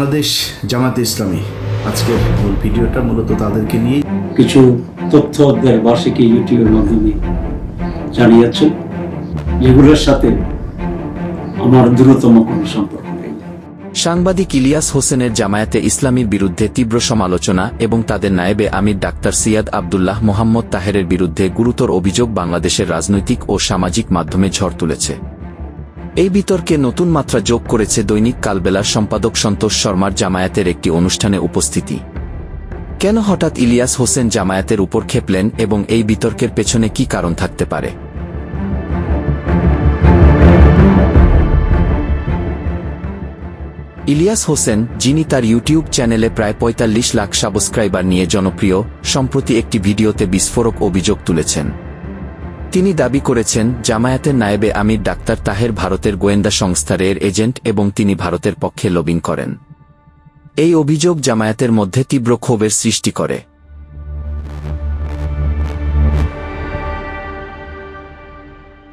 বাংলাদেশ জামায়াতে ইসলামী আজকের মূল ভিডিওটা মূলত তাদেরকে নিয়ে কিছু তথ্য দেশবাসীকে ইউটিউবের মাধ্যমে জানিয়েছেন, যেগুলোর সাথে আমার দ্রুততম কোনো সম্পর্ক নেই। সাংবাদিক ইলিয়াস হোসেনের জামায়াতে ইসলামীর বিরুদ্ধে তীব্র সমালোচনা এবং তাদের নায়েবে আমির ডাক্তার সিয়াদ আব্দুল্লাহ মোহাম্মদ তাহেরের বিরুদ্ধে গুরুতর অভিযোগ বাংলাদেশের রাজনৈতিক ও সামাজিক মাধ্যমে ঝড় তুলেছে। এই বিতর্কে নতুন মাত্রা যোগ করেছে দৈনিক কালবেলার সম্পাদক সন্তোষ শর্মার জামায়াতের একটি অনুষ্ঠানে উপস্থিতি। কেন হঠাৎ ইলিয়াস হোসেন জামায়াতের উপর খেপলেন এবং এই বিতর্কের পেছনে কি কারণ থাকতে পারে? ইলিয়াস হোসেন, যিনি তার ইউটিউব চ্যানেলে প্রায় ৪৫ লাখ সাবস্ক্রাইবার নিয়ে জনপ্রিয়, সম্প্রতি একটি ভিডিওতে বিস্ফোরক অভিযোগ তুলেছেন। তিনি দাবি করেছেন, জামায়াতের নায়েবে আমির ডাক্তার তাহের ভারতের গোয়েন্দা সংস্থার এর এজেন্ট এবং তিনি ভারতের পক্ষে লবিং করেন। এই অভিযোগ জামায়াতের মধ্যে তীব্র ক্ষোভের সৃষ্টি করে।